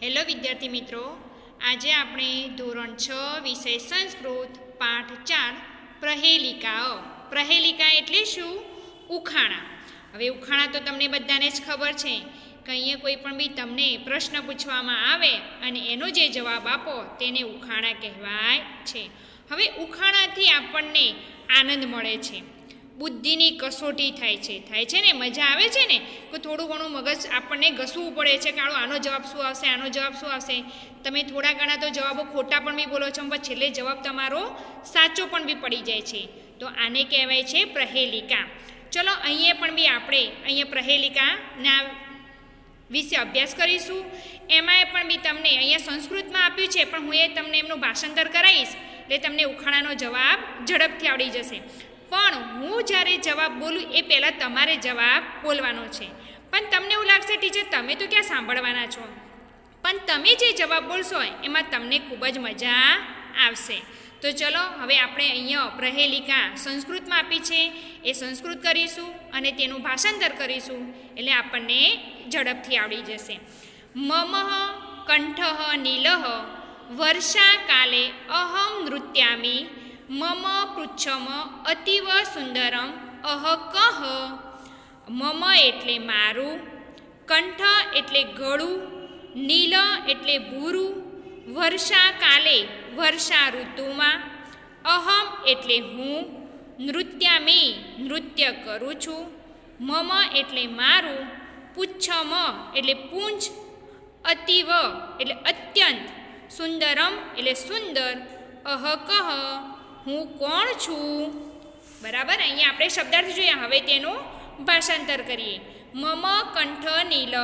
Hello વિદ્યાર્થી મિત્રો, આજે આપણે ધોરણ 6 વિષય સંસ્કૃત પાઠ 4 પ્રહેલિકાઓ. પ્રહેલિકા એટલે શું? ઉખાણા. હવે ઉખાણા તો તમને બધાને જ ખબર છે કે અહીંયા કોઈ પણ બી તમને પ્રશ્ન પૂછવામાં આવે અને એનો જે જવાબ આપો તેને ઉખાણા કહેવાય છે. હવે ઉખાણાથી આપણને આનંદ મળે છે, બુદ્ધિની કસોટી થાય છે ને, મજા આવે છે ને, કે થોડું ઘણું મગજ આપણને ઘસવું પડે છે કે આનો જવાબ શું આવશે, આનો જવાબ શું આવશે. તમે થોડા ઘણા તો જવાબો ખોટા પણ બી બોલો છો, પણ છેલ્લે જવાબ તમારો સાચો પણ બી પડી જાય છે. તો આને કહેવાય છે પ્રહેલિકા. ચલો અહીંયા પણ બી આપણે અહીંયા પ્રહેલિકાના વિશે અભ્યાસ કરીશું. એમાં પણ બી તમને અહીંયા સંસ્કૃતમાં આપ્યું છે, પણ હું તમને એમનું ભાષાંતર કરાવીશ એટલે તમને ઉખાણાનો જવાબ ઝડપથી આવડી જશે. પણ હું જ્યારે જવાબ બોલું એ પહેલાં તમારે જવાબ બોલવાનો છે. પણ તમને એવું લાગશે ટીચર તમે તો ક્યાં સાંભળવાના છો, પણ તમે જે જવાબ બોલશો એમાં તમને ખૂબ જ મજા આવશે. તો ચલો હવે આપણે અહીંયા પ્રહેલિકા સંસ્કૃતમાં આપી છે એ સંસ્કૃત કરીશું અને તેનું ભાષાંતર કરીશું એટલે આપણને ઝડપથી આવડી જશે. મમઃ કંઠઃ નીલઃ વર્ષાકાલે અહં નૃત્યામિ મમ પૃચ્છમ અતીવ સુંદરમ અહ કહ. મમ એટલે મારું, કંઠ એટલે ગળું, નીલ એટલે ભૂરું, વર્ષાકાલે વર્ષા ઋતુમાં, અહમ એટલે હું, નૃત્યામી એટલે કરું છું, મમ એટલે મારું, પુચ્છમ એટલે પૂંછ, અતીવ એટલે અત્યંત, સુંદરમ એટલે સુંદર, અહ કહ હું કોણ છું. બરાબર, અહીંયા આપણે શબ્દાર્થ જોઈએ. હવે તેનું ભાષાંતર કરીએ. મમ કંઠ નીલ,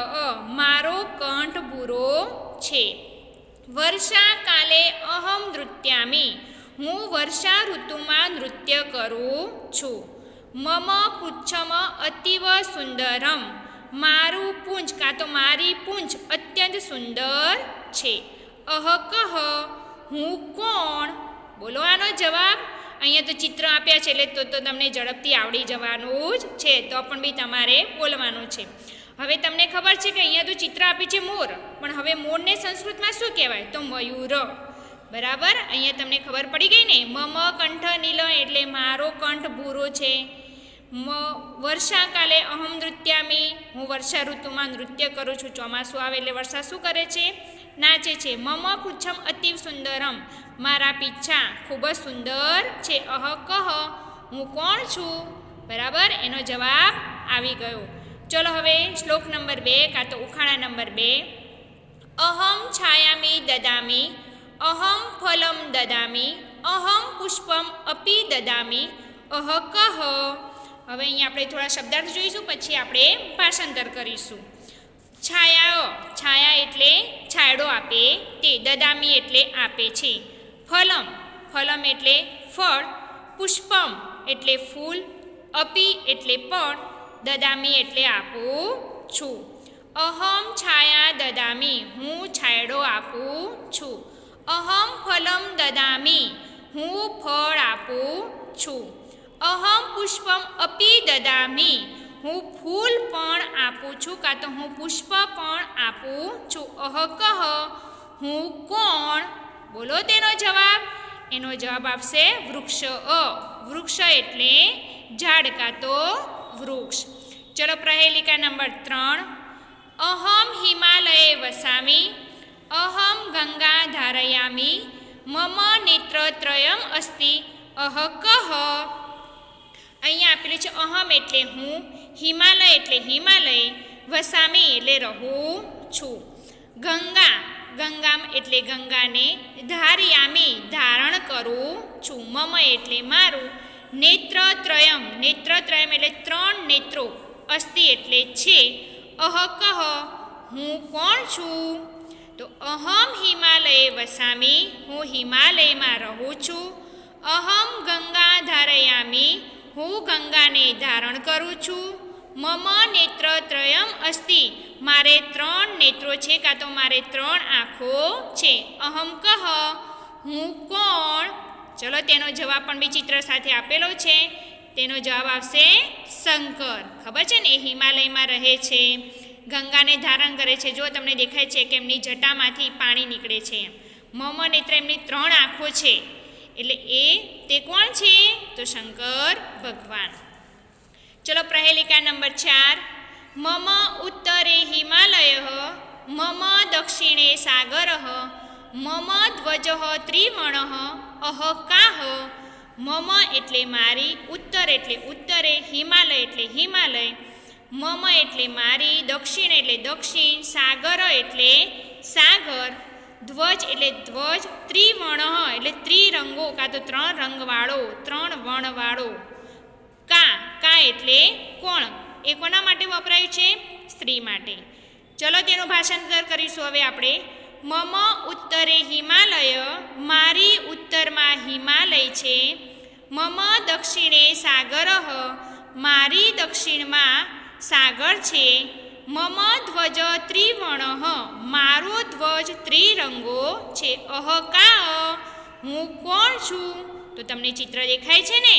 મારો કંઠ ભૂરો છે. વર્ષાકાલે અહમ નૃત્યામી, હું વર્ષા ઋતુમાં નૃત્ય કરું છું. મમ પુચ્છમ અતીવ સુંદરમ, મારું પૂંછ કાં તો મારી પૂંછ અત્યંત સુંદર છે. અહ કહ હું કોણ. બોલો આનો જવાબ. અહીંયા તો ચિત્ર આપ્યા છે એટલે તો તમને ઝડપથી આવડી જવાનું જ છે, તો પણ બી તમારે બોલવાનું છે. હવે તમને ખબર છે કે અહીંયા તો ચિત્ર આપી છે મોર, પણ હવે મોરને સંસ્કૃતમાં શું કહેવાય? તો મયુર. બરાબર, અહીંયા તમને ખબર પડી ગઈ ને. મમ કંઠ નીલ એટલે મારો કંઠ ભૂરો છે. વર્ષાકાલે અહમ નૃત્યામી, હું વર્ષા ઋતુમાં નૃત્ય કરું છું. ચોમાસું આવે એટલે વર્ષા શું કરે છે? નાચે છે. મમ પુચ્છમ અતિવ સુંદરમ, મારા પીછા ખૂબ જ સુંદર છે. અહ કહ હું કોણ છું. બરાબર, એનો જવાબ આવી ગયો. ચલો હવે શ્લોક નંબર 2 કાં તો ઉખાણા નંબર 2. અહમ છાયામી દદામી, અહમ ફલમ દદામી, અહમ પુષ્પમ અપી દદામી, અહ કહ. હવે અહીંયા આપણે થોડા શબ્દાર્થ જોઈશું, પછી આપણે ભાષાંતર કરીશું. છાયા એટલે છાંયડો આપે તે, દદામી એટલે આપે છે. ફલમ એટલે ફળ, પુષ્પમ એટલે ફૂલ, અપી એટલે પણ, દદામી એટલે આપું છું. અહમ છાયા દદામી, હું છાંયડો આપું છું. અહમ ફલમ દદામી, હું ફળ આપું છું. અહમ પુષ્પમ અપી દદામી, હું ફૂલ પણ આપું છું કાં તો હું પુષ્પ પણ આપું છું. અહ કહ હું કોણ. બોલો તેનો જવાબ. એનો જવાબ આપશે વૃક્ષ. વૃક્ષ એટલે ઝાડ કાં તો વૃક્ષ. ચલો પ્રહેલિકા નંબર 3. અહમ હિમાલયે વસામી, અહમ ગંગા ધારયામી, મમ નેત્રત્રયમ અસ્તિ, અહ કહ. અહીંયા આપેલું છે અહમ એટલે હું, હિમાલય એટલે હિમાલય, વસામી એટલે રહું છું. ગંગા એટલે ગંગાને, ધારયામી ધારણ કરું છું. મમ એટલે મારું, નેત્રત્રયમ એટલે 3 નેત્રો, અસ્તિ એટલે છે, અહ કહ હું કોણ છું. તો અહમ હિમાલયે વસામી, હું હિમાલયમાં રહું છું. અહમ ગંગા ધારયામી, હું ગંગાને ધારણ કરું છું. મમ નેત્રત્રયમ અસ્તિ, મારે 3 નેત્રો છે કાં તો મારે 3 આંખો છે. અહમ કહ હું કોણ. ચલો તેનો જવાબ પણ બી ચિત્ર સાથે આપેલો છે. તેનો જવાબ આવશે શંકર. ખબર છે ને, એ હિમાલયમાં રહે છે. ગંગાને ધારણ કરે છે. જો તમને દેખાય છે કે એમની જટામાંથી પાણી નીકળે છે એમ. મમ નેત્ર એમની 3 આંખો છે એટલે તે કોણ છે? તો શંકર ભગવાન. ચલો પ્રહેલિકા નંબર 4. મમ ઉત્તરે હિમાલય મમ દક્ષિણે સાગર મમ ધ્વજ ત્રિવણ અહ કાહ. મમ એટલે મારી, ઉત્તર એટલે ઉત્તરે, હિમાલય એટલે હિમાલય, મમ એટલે મારી, દક્ષિણ એટલે દક્ષિણ, સાગર એટલે સાગર, ધ્વજ એટલે ધ્વજ, ત્રિવર્ણ એટલે ત્રિરંગો કાં તો 3 રંગવાળો, 3 વર્ણવાળો, કા એટલે કોણ. એ કોના માટે વપરાયું છે? સ્ત્રી માટે. ચલો તેનું ભાષાંતર કરીશું હવે આપણે. મમ ઉત્તરે હિમાલય, મારી ઉત્તરમાં હિમાલય છે. મમ દક્ષિણે સાગર, મારી દક્ષિણમાં સાગર છે. મમ ધ્વજ ત્રિવર્ણ, મારો ધ્વજ ત્રિરંગો છે. અહ કા, હું કોણ છું? તો તમને ચિત્ર દેખાય છે ને,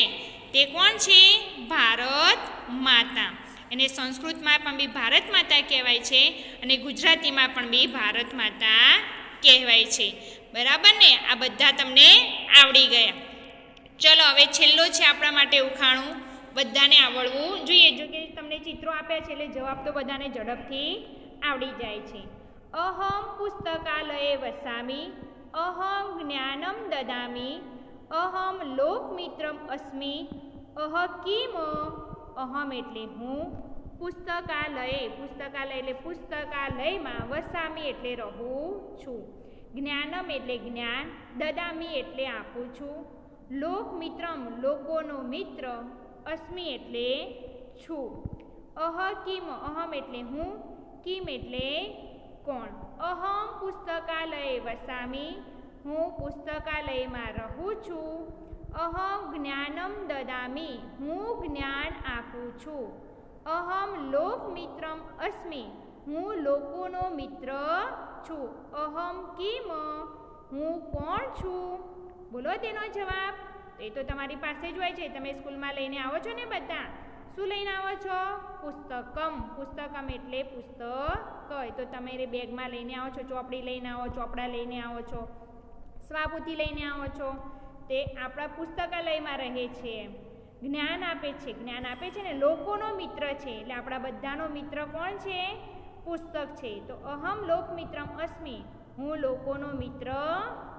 તે કોણ છે? ભારત માતા. એને સંસ્કૃતમાં પણ બી ભારત માતા કહેવાય છે અને ગુજરાતીમાં પણ બી ભારત માતા કહેવાય છે. બરાબર ને? આ બધા તમને આવડી ગયા. ચલો હવે છેલ્લો છે આપણા માટે ઉખાણું, બધાને આવડવું જોઈએ. જો કે તમને ચિત્રો આપ્યા છે એટલે જવાબ તો બધાને ઝડપથી આવડી જાય છે. અહમ પુસ્તકાલયે વસામી, અહમ જ્ઞાનમ દદામી, અહમ લોકમિત્રમ અસ્મિ, અહ કિમ. અહમ એટલે હું, પુસ્તકાલયે, પુસ્તકાલય એટલે પુસ્તકાલયમાં, વસામી એટલે રહું છું, જ્ઞાનમ એટલે જ્ઞાન, દદામી એટલે આપું છું, લોકમિત્રમ લોકોનો મિત્ર, અસ્મિ એટલે છું, અહ કિમ અહમ એટલે હું, કિમ એટલે કોણ. અહમ પુસ્તકાલયે વસામી, હું પુસ્તકાલયમાં રહું છું. અહમ જ્ઞાનમ દદામી, હું જ્ઞાન આપું છું. અહમ લોકમિત્રમ અસ્મિ, હું લોકોનો મિત્ર છું. અહમ કિમ, હું કોણ છું? બોલો તેનો જવાબ. એ તો તમારી પાસે જ હોય છે, તમે સ્કૂલમાં લઈને આવો છો ને બધા. શું લઈને આવો છો? પુસ્તકમ. પુસ્તકમ એટલે પુસ્તક. તો તમે બેગમાં લઈને આવો છો, ચોપડી લઈને આવો, ચોપડા લઈને આવો છો, સ્વાપુથી લઈને આવો છો. તે આપણા પુસ્તકાલયમાં રહે છે, જ્ઞાન આપે છે. જ્ઞાન આપે છે ને, લોકોનો મિત્ર છે એટલે આપણા બધાનો મિત્ર કોણ છે? પુસ્તક છે. તો અહમ લોકમિત્રમ અસ્મિ, હું લોકોનો મિત્ર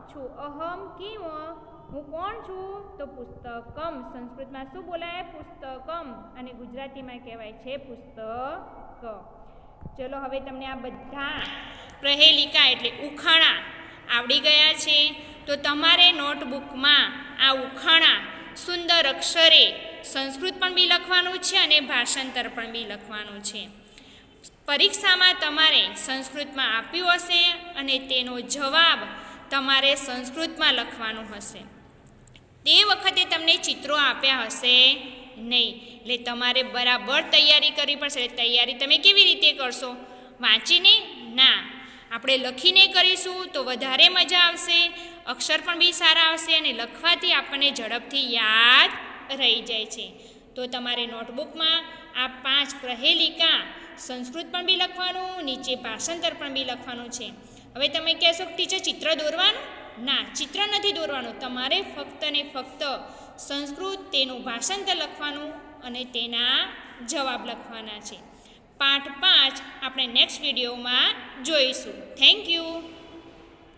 છું. અહમ કિમ, હું કોણ છું? તો પુસ્તકમ. સંસ્કૃતમાં શું બોલાય? પુસ્તકમ. અને ગુજરાતીમાં કહેવાય છે પુસ્તક. ચલો હવે તમને આ બધા પ્રહેલિકા એટલે ઉખાણા આવડી ગયા છે. તો તમારે નોટબુકમાં આ ઉખાણા સુંદર અક્ષરે સંસ્કૃત પણ બી લખવાનું છે અને ભાષાંતર પણ બી લખવાનું છે. પરીક્ષામાં તમારે સંસ્કૃતમાં આપ્યું હશે અને તેનો જવાબ તમારે સંસ્કૃતમાં લખવાનું હશે. તે વખતે તમને ચિત્રો આપ્યા હશે નહીં, એટલે તમારે બરાબર તૈયારી કરવી પડશે. તૈયારી તમે કેવી રીતે કરશો? વાંચીને? ના, આપણે લખીને કરીશું તો વધારે મજા આવશે, અક્ષર પણ બી સારા આવશે અને લખવાથી આપણને ઝડપથી યાદ રહી જાય છે. તો તમારે નોટબુકમાં આ 5 પ્રહેલિકા સંસ્કૃત પણ બી લખવાનું, નીચે ભાષાંતર પણ બી લખવાનું છે. હવે તમે કહેશો કે ટીચર ચિત્ર દોરવાનું? ના, ચિત્ર નથી દોરવાનું. તમારે ફક્ત ને ફક્ત સંસ્કૃત, તેનું ભાષાંતર લખવાનું અને તેના જવાબ લખવાના છે. પાઠ 5 આપણે નેક્સ્ટ વિડીયોમાં જોઈશું. Thank you.